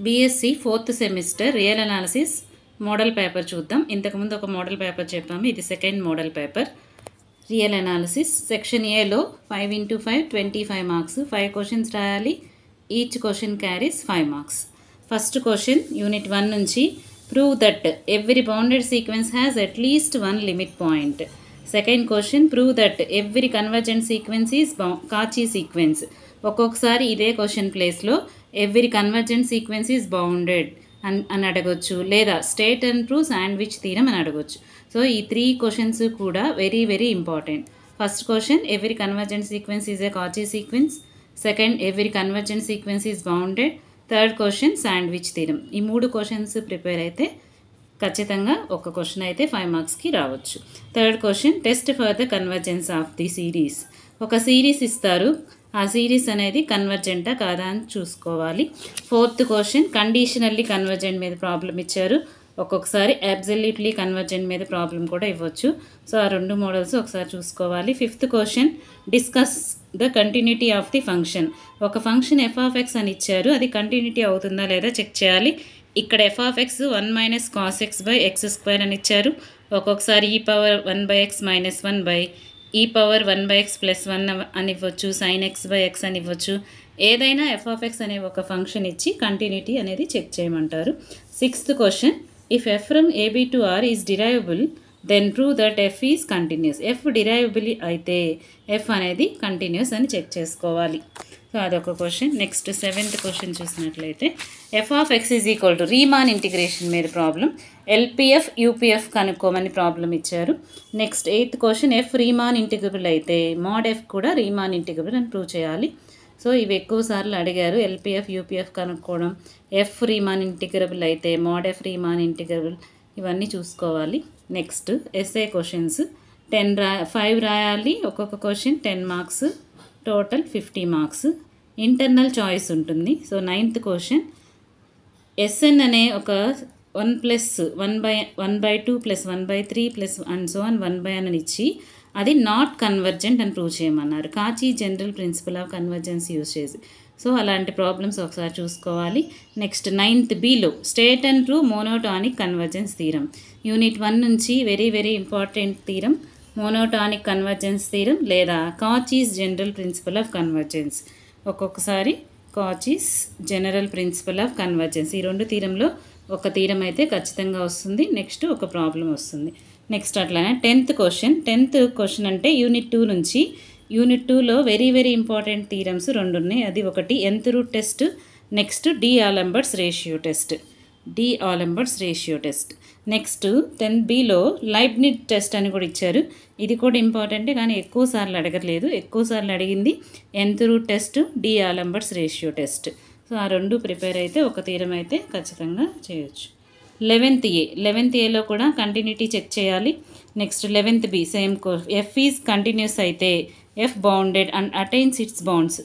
BSc 4th semester real analysis model paper చూద్దాం. ఇంతకుముందు ఒక మోడల్ పేపర్ చెప్పాము, ఇది second model paper. Real analysis section ఏలో 5 into 5 25 మార్క్స్, 5 క్వశ్చన్స్ రాయాలి. Each question carries 5 marks. First question unit 1 నుంచి, prove that every bounded sequence has at least 1 limit point. Second question, prove that every convergent sequence is Cauchy sequence. ఒక్కొక్కసారి ఇదే question ప్లేస్లో every convergent sequence is bounded అని అడగొచ్చు, లేదా state and prove sandwich theorem అని అడగొచ్చు. So ఈ 3 questions కూడా very very important. First question, every convergent sequence is a Cauchy sequence. Second, every convergent sequence is bounded. Third question, sandwich theorem. ఈ 3 questions prepare అయితే ఖచ్చితంగా ఒక question అయితే 5 మార్క్స్కి రావచ్చు. Third question, test for the convergence of the series. ఒక series ఇస్తారు, ఆ సిరీస్ అనేది కన్వర్జెంటా కాదా అని చూసుకోవాలి. ఫోర్త్ క్వశ్చన్, కండిషనల్లీ కన్వర్జెంట్ మీద ప్రాబ్లం ఇచ్చారు, ఒక్కొక్కసారి అబ్సల్యూట్లీ కన్వర్జెంట్ మీద ప్రాబ్లం కూడా ఇవ్వచ్చు. సో ఆ 2 మోడల్స్ ఒకసారి చూసుకోవాలి. Fifth question, discuss the continuity of the function. ఒక ఫంక్షన్ f(x) అని ఇచ్చారు, అది కంటిన్యూటీ అవుతుందా లేదా చెక్ చేయాలి. ఇక్కడ f(x) 1 - cos x x² అని ఇచ్చారు. ఒక్కొక్కసారి e⁻1/x - 1/e⁻1/x + 1 అని ఇవ్వచ్చు, sin x x అని ఇవ్వచ్చు. ఏదైనా f(x) అనే ఒక ఫంక్షన్ ఇచ్చి కంటిన్యూటీ అనేది చెక్ చేయమంటారు. Sixth question, if f from ab to r is derivable then prove that f is continuous. f derivable అయితే f అనేది కంటిన్యూస్ అని చెక్ చేసుకోవాలి. సో అదొక క్వశ్చన్. నెక్స్ట్ 7th క్వశ్చన్ చూసినట్లయితే, f(x) = రీమాన్ ఇంటిగ్రేషన్ మీద problem, LPF UPF కనుక్కోమని problem ఇచ్చారు. Next 8th question, f Riemann integrable అయితే mod f కూడా రీమాన్ ఇంటిగ్రబుల్ అని ప్రూవ్ చేయాలి. సో ఇవి ఎక్కువ సార్లు అడిగారు, LPF UPF కనుక్కోవడం, f రీమాన్ ఇంటిగ్రబుల్ అయితే mod f రీమాన్ ఇంటిగ్రబుల్, ఇవన్నీ చూసుకోవాలి. నెక్స్ట్ ఎస్ఏ క్వశ్చన్స్ 5 రాయాలి, ఒక్కొక్క question 10 marks, total 50 marks. Internal choice ఉంటుంది. సో 9th క్వశ్చన్, SN అనే ఒక 1 + 1/2 + 1/3 + and so on 1/n అని ఇచ్చి అది నాట్ కన్వర్జెంట్ అని ప్రూవ్ చేయమన్నారు, Cauchy general principle of convergence use చేసి. సో అలాంటి ప్రాబ్లమ్స్ ఒకసారి చూసుకోవాలి. నెక్స్ట్ 9th Bలో state and prove monotonic convergence theorem. Unit 1 నుంచి very very important theorem, monotonic convergence theorem లేదా Cauchy's general principle of convergence. ఒక్కొక్కసారి Cauchy's general principle of convergence, ఈ 2 థీరంలో ఒక థీరం అయితే ఖచ్చితంగా వస్తుంది, నెక్స్ట్ ఒక ప్రాబ్లం వస్తుంది. నెక్స్ట్ అట్లానే 10th క్వశ్చన్ అంటే యూనిట్ 2 నుంచి. యూనిట్ 2లో వెరీ వెరీ ఇంపార్టెంట్ థీరమ్స్ 2 ఉన్నాయి. అది ఒకటి nth root test, next D'Alembert's ratio test. Next 10th Bలో లైబ్నిజ్ టెస్ట్ అని కూడా ఇచ్చారు, ఇది కూడా ఇంపార్టెంటే కానీ ఎక్కువ సార్లు అడగలేదు. ఎక్కువ సార్లు అడిగింది nth root test, D'Alembert's ratio test. So ఆ 2 ప్రిపేర్ అయితే ఒక థీరం అయితే ఖచ్చితంగా చేయొచ్చు. 11th Aలో కూడా కంటిన్యూటీ చెక్ చేయాలి. Next 11th B same f is continuous అయితే f bounded and attains its bounds.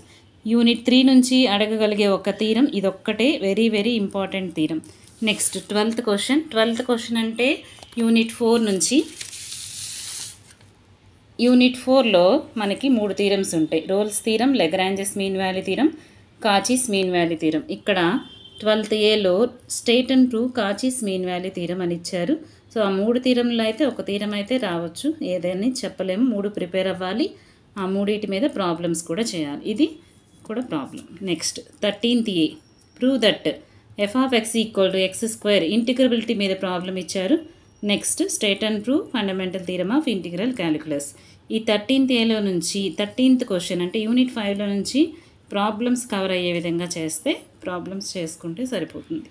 Unit 3 నుంచి అడగగలిగే ఒక థీరం ఇదొక్కటే, very very important theorem. Next 12th question అంటే యూనిట్ 4 నుంచి. యూనిట్ 4లో మనకి 3 థీరమ్స్ ఉంటాయి, Rolle's theorem, Lagrange's mean value theorem, Cauchy's mean value theorem. ఇక్కడ 12th Aలో state and prove Cauchy's mean value theorem అని ఇచ్చారు. సో ఆ 3 థీరంలో అయితే ఒక థీరం అయితే రావచ్చు, ఏదైనా చెప్పలేము, 3 ప్రిపేర్ అవ్వాలి. ఆ 3 మీద ప్రాబ్లమ్స్ కూడా చేయాలి, ఇది కూడా problem. Next 13th A, prove that f(x) = x² ఇంటిగ్రబిలిటీ మీద ప్రాబ్లం ఇచ్చారు. Next state and prove fundamental theorem of integral calculus. ఈ 13th Aలో నుంచి 13th క్వశ్చన్ అంటే యూనిట్ 5లో నుంచి ప్రాబ్లమ్స్ కవర్ అయ్యే విధంగా చేస్తే ప్రాబ్లమ్స్ చేసుకుంటే సరిపోతుంది.